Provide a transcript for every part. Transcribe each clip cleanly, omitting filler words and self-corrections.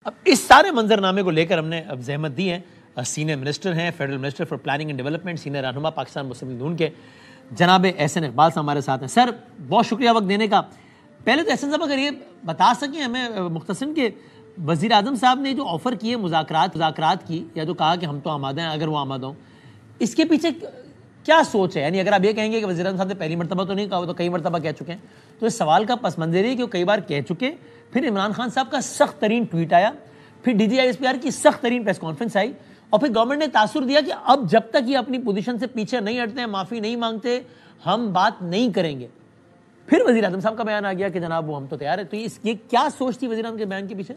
اب اس سارے منظرنامے کو لے کر ہم نے اب زحمت دی ہے، سینئر منسٹر ہیں، federal minister for planning and development, senior رہنما پاکستان مسلم لیگ نون کے جناب احسن اقبال صاحب ہمارے ساتھ ہیں۔ سر بہت شکریہ وقت دینے کا۔ پہلے تو احسن صاحب اگر یہ بتا سکیں ہمیں مختصراً کہ وزیر اعظم صاحب نے جو آفر کیے مذاکرات کی، یا جو کہا کہ ہم تو آمادہ ہیں اگر وہ آمادہ ہوں، اس کے پیچھے کیا سوچ ہے؟ یعنی اگر آپ یہ کہیں گے کہ وزیر اعظم صاحب نے پہلی مرتبہ تو نہیں کہا، وہ تو کئی مرتبہ کہہ چکے ہیں، تو اس سوال کا پس منظر ہے کہ وہ کئی بار کہہ چکے، پھر عمران خان صاحب کا سخت ترین ٹویٹ آیا، پھر D G I S P R کی سخت ترین پریس کانفرنس آئی، اور پھر گورنمنٹ نے تاثر دیا کہ اب جب تک یہ اپنی پوزیشن سے پیچھے نہیں ہٹتے ہیں، معافی نہیں مانگتے، ہم بات نہیں کریں گے۔ پھر وزیر اعظم صاحب کا بیان آ گیا کہ جناب وہ ہم تو تیار ہے۔ تو یہ کیا سوچ تھی وزیر اعظم کے بیان کے پیچھے؟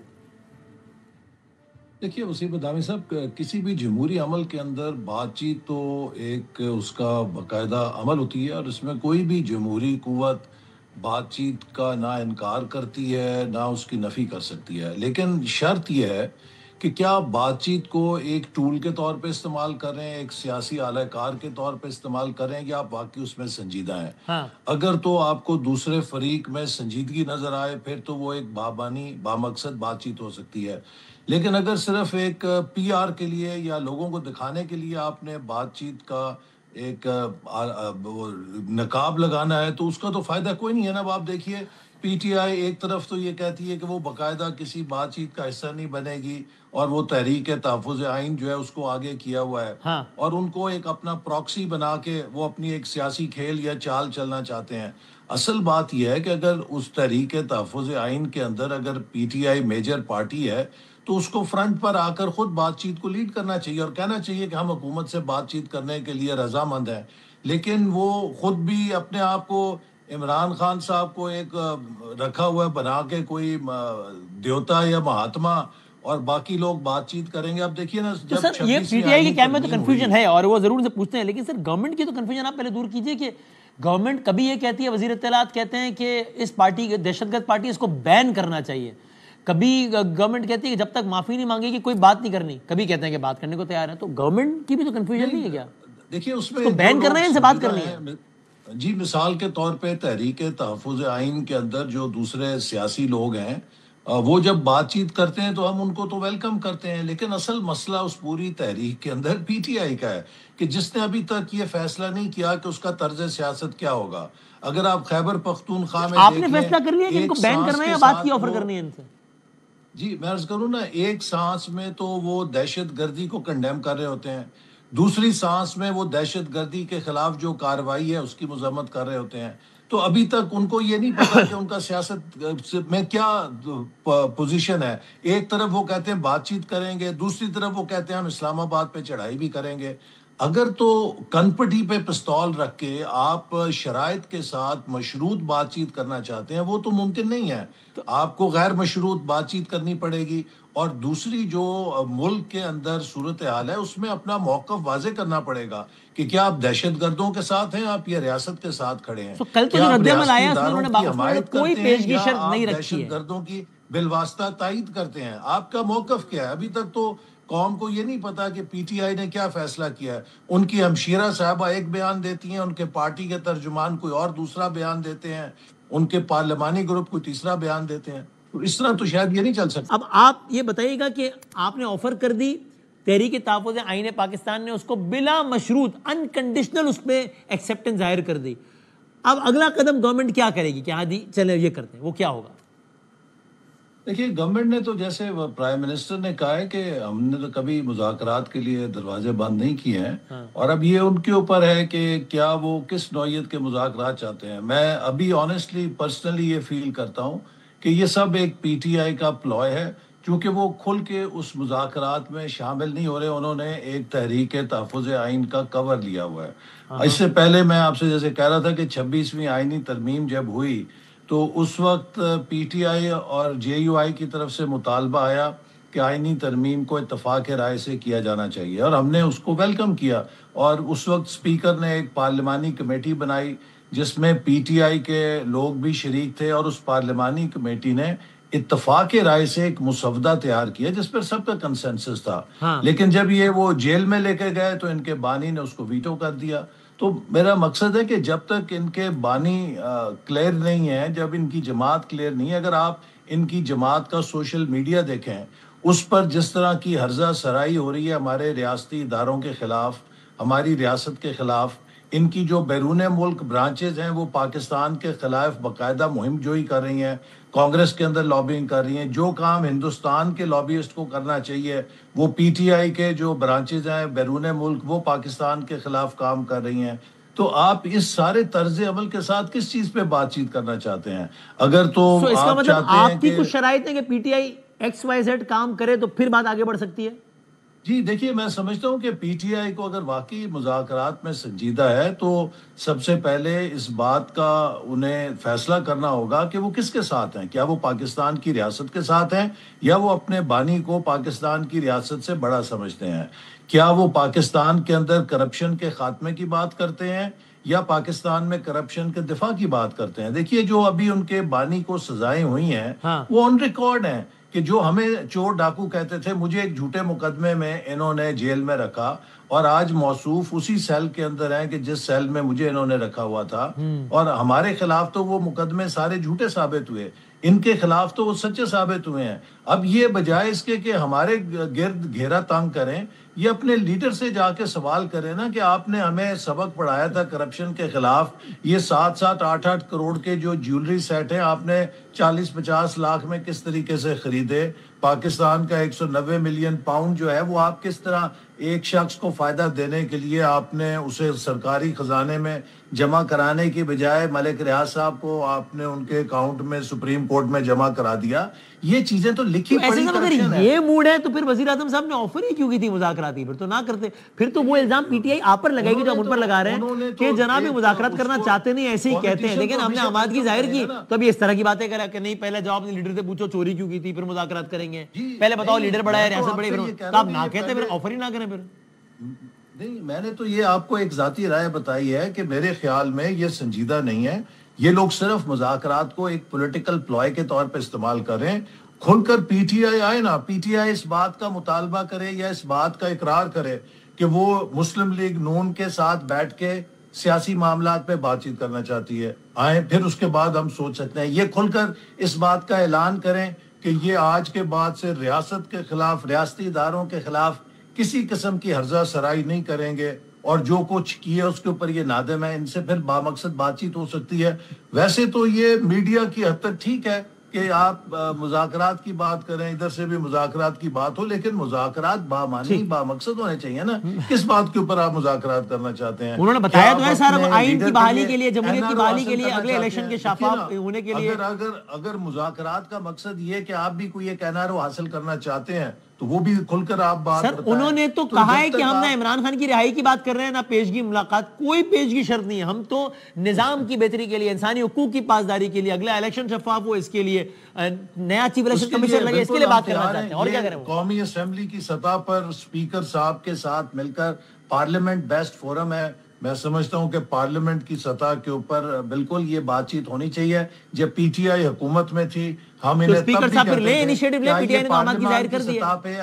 دیکھیے وسیم ادامی صاحب، کسی بھی جمہوری عمل کے اندر بات چیت تو ایک اس کا باقاعدہ عمل ہوتی ہے، اور اس میں کوئی بھی جمہوری قوت بات چیت کا نہ انکار کرتی ہے نہ اس کی نفی کر سکتی ہے، لیکن شرط یہ ہے کہ کیا آپ بات چیت کو ایک ٹول کے طور پہ استعمال کر رہے ہیں، ایک سیاسی اعلی کار کے طور پہ استعمال کر رہے ہیں، یا آپ واقعی اس میں سنجیدہ ہیں۔ ہاں، اگر تو آپ کو دوسرے فریق میں سنجیدگی نظر آئے پھر تو وہ ایک بابانی بامقصد بات چیت ہو سکتی ہے، لیکن اگر صرف ایک پی آر کے لیے یا لوگوں کو دکھانے کے لیے آپ نے بات چیت کا ایک وہ نقاب لگانا ہے تو اس کا تو فائدہ کوئی نہیں ہے نا۔ اب آپ دیکھیے پی ٹی آئی ایک طرف تو یہ کہتی ہے کہ وہ باقاعدہ کسی بات چیت کا حصہ نہیں بنے گی، اور وہ تحریک تحفظ آئین جو ہے اس کو آگے کیا ہوا ہے، ہاں، اور ان کو ایک اپنا پراکسی بنا کے وہ اپنی ایک سیاسی کھیل یا چال چلنا چاہتے ہیں۔ اصل بات یہ ہے کہ اگر اس تحریک تحفظ آئین کے اندر اگر P T I major party ہے تو اس کو فرنٹ پر آ کر خود بات چیت کو لیڈ کرنا چاہیے اور کہنا چاہیے کہ ہم حکومت سے بات چیت کرنے کے لیے رضامند ہیں، لیکن وہ خود بھی اپنے آپ کو عمران خان صاحب کو ایک رکھا ہوا بنا کے کوئی دیوتا یا مہاتما، اور باقی لوگ بات چیت کریں گے۔ اب دیکھیے نا، تو جب سر یہ پی 26ویں ٹی آئی کے آئینی کیمپ میں تو ترمیم کنفیوژن ہوئی، ہے اور وہ ضرور سے پوچھتے ہیں، لیکن سر گورنمنٹ کی تو کنفیوژن آپ پہلے دور کیجئے کہ گورنمنٹ کبھی یہ کہتی ہے، وزیر اطلاعات کہتے ہیں کہ اس پارٹی دہشت گرد پارٹی اس کو بین کرنا چاہیے، کبھی گورنمنٹ کہتی ہے کہ جب تک معافی نہیں مانگے گی کوئی بات نہیں کرنی، کبھی کہتے ہیں کہ بات کرنے کو تیار ہیں۔ تو گورنمنٹ کی بھی تو کنفیوژن نہیں ہے کیا؟ دیکھیے اس اس میں کو جو بین کرنا لوگ ہے ان سے بات سنجیدہ کرنی ہے؟ ہیں، جی مثال کے طور پہ تحریک تحفظ آئین کے اندر جو دوسرے سیاسی لوگ ہیں، وہ جب بات چیت کرتے ہیں تو ہم ان کو تو ویلکم کرتے ہیں، لیکن اصل مسئلہ اس پوری تحریک کے اندر پی ٹی آئی کا ہے کہ جس نے ابھی تک یہ فیصلہ نہیں کیا کہ اس کا طرز سیاست کیا ہوگا۔ اگر آپ خیبر پختونخوا میں آپ نے دیکھ لیں، فیصلہ کر لیا کہ ان کو ایک بین سانس کرنا ہے کے یا بات کی ساتھ آفر وہ، کرنی ہے ان سے؟ جی میں عرض کروں نا، ایک سانس میں تو وہ دہشت گردی کو کنڈیم کر رہے ہوتے ہیں، دوسری سانس میں وہ دہشت گردی کے خلاف جو کارروائی ہے اس کی مذمت کر رہے ہوتے ہیں۔ تو ابھی تک ان کو یہ نہیں پتا کہ ان کا سیاست میں کیا پوزیشن ہے۔ ایک طرف وہ کہتے ہیں بات چیت کریں گے، دوسری طرف وہ کہتے ہیں ہم اسلام آباد پہ چڑھائی بھی کریں گے۔ اگر تو کنپٹی پہ پستول رکھ کے آپ شرائط کے ساتھ مشروط بات چیت کرنا چاہتے ہیں، وہ تو ممکن نہیں ہے، آپ کو غیر مشروط بات چیت کرنی پڑے گی، اور دوسری جو ملک کے اندر صورتحال ہے اس میں اپنا موقف واضح کرنا پڑے گا کہ کیا آپ دہشت گردوں کے ساتھ ہیں، آپ یہ ریاست کے ساتھ کھڑے ہیں، تو کل تو کیا جو آپ رد عمل ریاستی آیا اس میں اداروں انہوں کی نے حمایت کوئی کرتے ہیں پیشگی یا شرط نہیں آپ رکھی دہشت ہے۔ گردوں کی بالواسطہ تائید کرتے ہیں؟ آپ کا موقف کیا ہے؟ ابھی تک تو قوم کو یہ نہیں پتا کہ پی ٹی آئی نے کیا فیصلہ کیا ہے۔ ان کی ہمشیرہ صاحبہ ایک بیان دیتی ہیں، ان کے پارٹی کے ترجمان کوئی اور دوسرا بیان دیتے ہیں، ان کے پارلیمانی گروپ کوئی تیسرا بیان دیتے ہیں، تو اس طرح تو شاید یہ نہیں چل سکتا۔ اب آپ یہ بتائیے گا کہ آپ نے آفر کر دی، تحریک تحفظ آئین پاکستان نے اس کو بلا مشروط انکنڈیشنل اس پہ ایکسیپٹنس ظاہر کر دی، اب اگلا قدم گورنمنٹ کیا کرے گی کہ ہاں جی چلے یہ کرتے ہیں، وہ کیا ہوگا؟ دیکھیے گورنمنٹ نے تو جیسے پرائم منسٹر نے کہا ہے کہ ہم نے تو کبھی مذاکرات کے لیے دروازے بند نہیں کیے ہیں، اور اب یہ ان کے اوپر ہے کہ کیا وہ کس نوعیت کے مذاکرات چاہتے ہیں۔ میں ابھی آنیسٹلی پرسنلی یہ فیل کرتا ہوں کہ یہ سب ایک پی ٹی آئی کا پلوائے ہے، کیونکہ وہ کھل کے اس مذاکرات میں شامل نہیں ہو رہے، انہوں نے ایک تحریک تحفظ آئین کا کور لیا ہوا ہے۔ اس سے پہلے میں آپ سے جیسے کہہ رہا تھا کہ 26ویں آئینی ترمیم جب ہوئی تو اس وقت پی ٹی آئی اور جے یو آئی کی طرف سے مطالبہ آیا کہ آئینی ترمیم کو اتفاق رائے سے کیا جانا چاہیے، اور ہم نے اس کو ویلکم کیا، اور اس وقت سپیکر نے ایک پارلیمانی کمیٹی بنائی جس میں پی ٹی آئی کے لوگ بھی شریک تھے، اور اس پارلیمانی کمیٹی نے اتفاق رائے سے ایک مسودہ تیار کیا جس پر سب کا کنسنسس تھا۔ لیکن جب یہ وہ جیل میں لے کے گئے تو ان کے بانی نے اس کو ویٹو کر دیا۔ تو میرا مقصد ہے کہ جب تک ان کے بانی کلیئر نہیں ہے، جب ان کی جماعت کلیئر نہیں ہے، اگر آپ ان کی جماعت کا سوشل میڈیا دیکھیں، اس پر جس طرح کی ہرزہ سرائی ہو رہی ہے ہمارے ریاستی اداروں کے خلاف، ہماری ریاست کے خلاف، ان کی جو بیرون ملک برانچز ہیں وہ پاکستان کے خلاف باقاعدہ مہم جوئی کر رہی ہیں، کانگریس کے اندر لابنگ کر رہی ہیں، جو کام ہندوستان کے لابیسٹ کو کرنا چاہیے وہ پی ٹی آئی کے جو برانچز ہیں بیرون ملک وہ پاکستان کے خلاف کام کر رہی ہیں۔ تو آپ اس سارے طرز عمل کے ساتھ کس چیز پہ بات چیت کرنا چاہتے ہیں؟ اگر تو اس کا آپ مطلب چاہتے ہیں آپ کی کہ کچھ شرائط ہے کہ P T I X Y Z کام کرے تو پھر بات آگے بڑھ سکتی ہے؟ جی دیکھیے، میں سمجھتا ہوں کہ پی ٹی آئی کو اگر واقعی مذاکرات میں سنجیدہ ہے تو سب سے پہلے اس بات کا انہیں فیصلہ کرنا ہوگا کہ وہ کس کے ساتھ ہیں۔ کیا وہ پاکستان کی ریاست کے ساتھ ہیں یا وہ اپنے بانی کو پاکستان کی ریاست سے بڑا سمجھتے ہیں؟ کیا وہ پاکستان کے اندر کرپشن کے خاتمے کی بات کرتے ہیں یا پاکستان میں کرپشن کے دفاع کی بات کرتے ہیں؟ دیکھیے، جو ابھی ان کے بانی کو سزائیں ہوئی ہیں ہاں وہ آن ریکارڈ ہیں کہ جو ہمیں چور ڈاکو کہتے تھے، مجھے ایک جھوٹے مقدمے میں انہوں نے جیل میں رکھا اور آج موصوف اسی سیل کے اندر ہیں کہ جس سیل میں مجھے انہوں نے رکھا ہوا تھا، اور ہمارے خلاف تو وہ مقدمے سارے جھوٹے ثابت ہوئے، ان کے خلاف تو وہ سچے ثابت ہوئے ہیں۔ اب یہ بجائے اس کے کہ ہمارے گرد گھیرا تنگ کریں، یہ اپنے لیڈر سے جا کے سوال کریں نا کہ آپ نے ہمیں سبق پڑھایا تھا کرپشن کے خلاف، یہ 7-8 کروڑ کے جو جیولری سیٹ ہیں آپ نے 40-50 لاکھ میں کس طریقے سے خریدے؟ پاکستان کا 190 ملین پاؤنڈ جو ہے وہ آپ کس طرح ایک شخص کو فائدہ دینے کے لیے آپ نے اسے سرکاری خزانے میں جمع کرانے کی بجائے ملک ریاض صاحب کو آپ نے ان کے اکاؤنٹ میں سپریم کورٹ میں جمع کرا دیا؟ یہ چیزیں تو لکھی تو ایسے پڑھی سب کرپشن اگر ہے۔ یہ موڈ ہے تو پھر وزیر اعظم صاحب نے آفر ہی کیوں کی تھی مذاکراتی؟ پھر تو نہ کرتے، پھر تو وہ الزام پی ٹی آئی آپ پر لگائے گی جو ہم ان پر لگا رہے ہیں کہ جناب یہ مذاکرات کرنا چاہتے نہیں، ایسے ہی کہتے ہیں، لیکن ہم نے آمادگی ظاہر کی تو ابھی اس طرح کی باتیں کرا کہ نہیں پہلے جواب لیڈر سے پوچھو چوری کیوں کی تھی پھر مذاکرات کریں گے، پہلے بتاؤ لیڈر بڑا ہے ریاست بڑی، تو آپ نہ کہتے پھر آفر ہی نہ کریں پھر۔ نہیں، میں نے تو یہ آپ کو ایک ذاتی رائے بتائی ہے کہ میرے خیال میں یہ سنجیدہ نہیں ہے، یہ لوگ صرف مذاکرات کو ایک پولیٹیکل پلوائے کے طور پہ استعمال کر رہے ہیں۔ کھل کر پی ٹی آئی آئے نا، پی ٹی آئی اس بات کا مطالبہ کرے یا اس بات کا اقرار کرے کہ وہ مسلم لیگ نون کے ساتھ بیٹھ کے سیاسی معاملات پہ بات چیت کرنا چاہتی ہے، آئیں، پھر اس کے بعد ہم سوچ سکتے ہیں۔ یہ کھل کر اس بات کا اعلان کریں کہ یہ آج کے بعد سے ریاست کے خلاف، ریاستی اداروں کے خلاف کسی قسم کی ہرزہ سرائی نہیں کریں گے، اور جو کچھ کیے اس کے اوپر یہ نادم ہے، ان سے پھر بامقصد بات چیت ہو سکتی ہے۔ ویسے تو یہ میڈیا کی حد تک ٹھیک ہے کہ آپ مذاکرات کی بات کریں، ادھر سے بھی مذاکرات کی بات ہو، لیکن مذاکرات بامعنی بامقصد ہونے چاہیے نا۔ کس بات کے اوپر آپ مذاکرات کرنا چاہتے ہیں؟ انہوں نے بتایا تو ہے سر، اب آئین کی لیڈر بحالی کے لیے، جمہوریت کی NRO بحالی کے حاصل لیے، کرنا اگلے چاہتے الیکشن ہیں؟ کے دیکھیے شفاف نا، ہونے کے لیے اگر مذاکرات کا مقصد یہ ہے کہ آپ بھی کوئی ایک NRO حاصل کرنا چاہتے ہیں تو وہ بھی کھل کر آپ بات سر بتائیں۔ انہوں نے تو کہا ہے جب کہ تک ہم نہ آپ عمران خان کی رہائی کی بات کر رہے ہیں نہ پیشگی ملاقات، کوئی پیشگی شرط نہیں ہے، ہم تو نظام کی بہتری کے لیے، انسانی حقوق کی پاسداری کے لیے، اگلا الیکشن شفاف ہو اس کے لیے، نیا چیف الیکشن کمیشن لگے اس کے لیے بات کرنا چاہتے ہیں، اور کیا کریں وہ؟ قومی اسمبلی کی سطح پر اسپیکر صاحب کے ساتھ مل کر پارلیمنٹ بیسٹ فورم ہے، میں سمجھتا ہوں کہ پارلیمنٹ کی سطح کے اوپر بالکل یہ بات چیت ہونی چاہیے۔ جب پی ٹی آئی حکومت میں تھی ہم انہیں اسپیکر تب بھی صاحب پھر کہتے لیں تھے انیشیٹو کہ لیں، پی ٹی آئیے آئی نے تو آمادگی ظاہر پارلیمان کر کی دی ہے۔ سطح پہ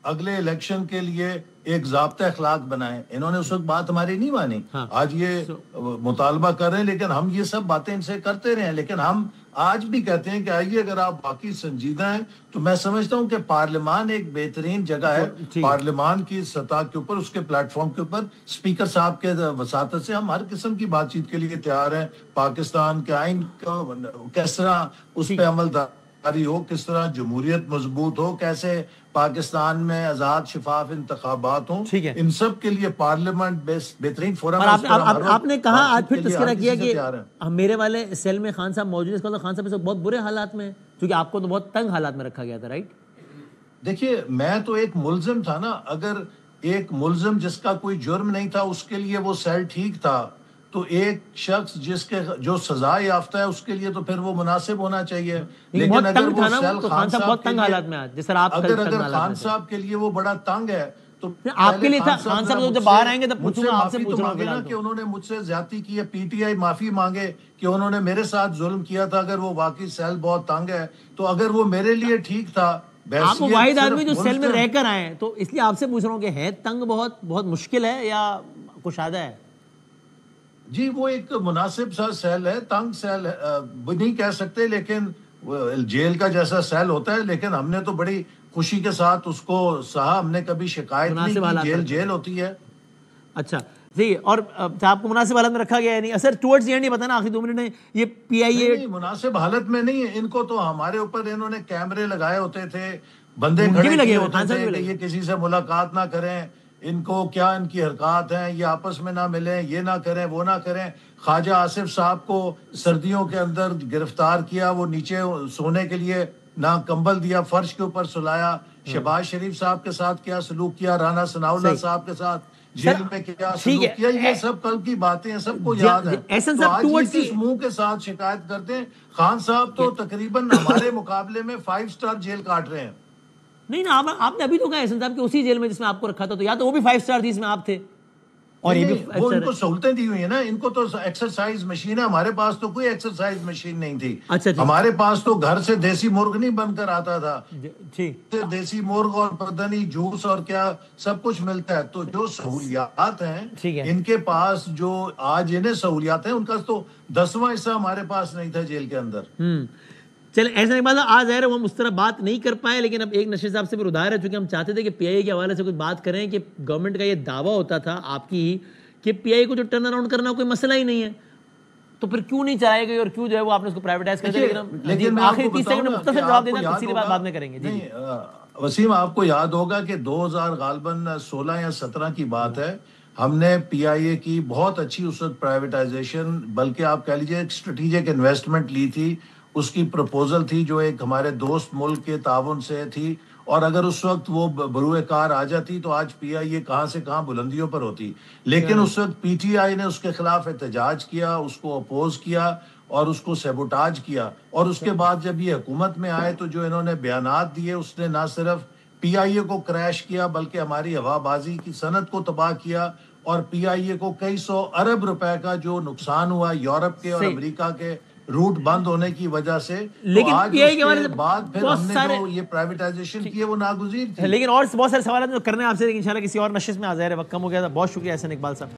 اگلے الیکشن کے لیے ایک ضابطہ اخلاق بنائیں۔ انہوں نے اس وقت بات ہماری نہیں مانی، آج یہ مطالبہ کر رہے ہیں، لیکن ہم یہ سب باتیں ان سے کرتے رہے ہیں، لیکن ہم آج بھی کہتے ہیں کہ آئیے اگر آپ باقی سنجیدہ ہیں تو میں سمجھتا ہوں کہ پارلیمان ایک بہترین جگہ ہے۔ پارلیمان کی سطح کے اوپر، اس کے پلیٹ فارم کے اوپر اسپیکر صاحب کے وساطت سے ہم ہر قسم کی بات چیت کے لیے تیار ہیں۔ پاکستان کے آئین کو کس طرح اس پہ عمل داری ہو، کس طرح جمہوریت مضبوط ہو، کیسے پاکستان میں آزاد شفاف انتخابات ہوں، ان سب کے لیے پارلیمنٹ بہترین فورم ہے۔ آپ نے کہا آج پھر تذکرہ کیا کہ میرے والے سیل میں خان صاحب موجود ہیں، اس کا خان صاحب اس وقت بہت برے حالات میں ہیں کیونکہ آپ کو تو بہت تنگ حالات میں رکھا گیا تھا، رائٹ؟ دیکھیے، میں تو ایک ملزم تھا نا، اگر ایک ملزم جس کا کوئی جرم نہیں تھا اس کے لیے وہ سیل ٹھیک تھا تو ایک شخص جو سزا یافتہ ہے اس کے لیے تو پھر وہ مناسب ہونا چاہیے۔ لیکن اگر وہ سیل خان صاحب کے لیے، اگر خان صاحب کے لیے وہ بڑا تنگ ہے تو آپ کے لیے تھا، خان صاحب جب باہر آئیں گے تب پوچھوں گا آپ سے، معافی تو مانگے نا کہ انہوں نے مجھ سے زیادتی کی ہے، پی ٹی آئی معافی مانگے کہ انہوں نے میرے ساتھ ظلم کیا تھا۔ اگر وہ واقعی سیل بہت تنگ ہے تو اگر وہ میرے لیے ٹھیک تھا، آپ واحد آدمی جو سیل میں رہ کر آئے تو اس لیے آپ سے پوچھ رہا ہوں کہ ہے تنگ بہت بہت مشکل ہے یا کشادہ ہے؟ جی وہ ایک مناسب سا سیل ہے، تنگ سیل نہیں کہہ سکتے، لیکن جیل کا جیسا سیل ہوتا ہے، لیکن ہم نے تو بڑی خوشی کے ساتھ اس کو سہا. ہم نے کبھی شکایت نہیں کی. جیل ہوتی ہے. اچھا صحیح. اور آپ کو مناسب حالت میں رکھا گیا ہے نہیں سر؟ ٹورڈز دی اینڈ یہ بتانا آخری 2 منٹ میں یہ پی آئی اے مناسب حالت میں نہیں ہے. ان کو تو ہمارے اوپر انہوں نے کیمرے لگائے ہوتے تھے, بندے کھڑے کیے ہوتے تھے کہ یہ کسی سے ملاقات نہ کریں, ان کو کیا ان کی حرکات ہیں, یہ آپس میں نہ ملیں, یہ نہ کریں, وہ نہ کریں. خواجہ آصف صاحب کو سردیوں کے اندر گرفتار کیا, وہ نیچے سونے کے لیے نہ کمبل دیا, فرش کے اوپر سلایا. شہباز شریف صاحب کے ساتھ کیا سلوک کیا, رانا ثناء اللہ صاحب کے ساتھ جیل میں کیا سلوک کیا, یہ سب کل کی باتیں ہیں, سب کو یاد ہے. تو آج یہ کس منہ کے ساتھ شکایت کرتے ہیں؟ خان صاحب تو تقریباً ہمارے مقابلے میں 5 اسٹار جیل کاٹ رہے ہیں. نہیں نا, آپ نے ابھی تو کہا احسن صاحب کہ اسی جیل میں جس میں آپ کو رکھا تھا, تو یا تو وہ بھی 5 اسٹار تھی, اس میں آپ تھے, اور یہ بھی وہ ان کو سہولتیں دی ہوئی ہیں نا. ان کو تو ایکسرسائز مشین ہے, ہمارے پاس تو کوئی ایکسرسائز مشین نہیں تھی. ہمارے پاس تو گھر سے دیسی مرغ نہیں بن کر آتا تھا. دیسی مرغ اور پردنی جوس اور کیا سب کچھ ملتا ہے. تو جو سہولیات ہیں ان کے پاس, جو آج انہیں سہولیات ہیں, ان کا تو 10واں حصہ ہمارے پاس نہیں تھا جیل کے اندر. چلیں ایسا ایک بات آج ظاہر ہے ہم اس طرح بات نہیں کر پائے, لیکن اب ایک نشیر صاحب سے پھر ادھار ہے, چونکہ ہم چاہتے تھے کہ پی آئی اے کے حوالے سے کچھ بات کریں کہ گورنمنٹ کا یہ دعویٰ ہوتا تھا آپ کی کہ پی آئی اے کو جو ٹرن اراؤنڈ کرنا کوئی مسئلہ ہی نہیں ہے, تو پھر کیوں نہیں چلائی گئی اور کیوں جو ہے وہ آپ نے اس کو پرائیویٹائز کر دیا. لیکن آخری 30 سیکنڈ میں مختصر جواب دینا, تفصیلی بات بعد میں کریں گے. وسیم, آپ کو یاد ہوگا کہ 2000 غالباً 16 یا 17 کی بات ہے, ہم نے پی آئی اے کی بہت اچھی اس وقت پرائیویٹائزیشن, بلکہ آپ کہہ لیجیے ایک اسٹریٹجک انویسٹمنٹ لی تھی. اس کی پروپوزل تھی جو ایک ہمارے دوست ملک کے تعاون سے تھی, اور اگر اس وقت وہ بروئے کار آ جاتی تو آج پی آئی اے کہاں سے کہاں بلندیوں پر ہوتی. لیکن اس وقت پی ٹی آئی نے اس کے خلاف احتجاج کیا, اس کو اپوز کیا اور اس کو سیبوٹاج کیا. اور اس کے بعد جب یہ حکومت میں آئے تو جو انہوں نے بیانات دیے, اس نے نہ صرف پی آئی اے کو کریش کیا بلکہ ہماری ہوا بازی کی صنعت کو تباہ کیا, اور پی آئی اے کو کئی 100 ارب روپے کا جو نقصان ہوا یورپ کے اور امریکہ کے روٹ بند ہونے کی وجہ سے. لیکن پی آئی اے کے بعد پھر ہم نے جو یہ پرائیویٹائزیشن کی ہے وہ ناگزیر تھی. لیکن اور بہت سارے سوالات جو کرنے ہیں آپ سے, لیکن انشاءاللہ کسی اور نشست میں. ظاہر ہے وقت کم ہو گیا تھا. بہت شکریہ احسن اقبال صاحب.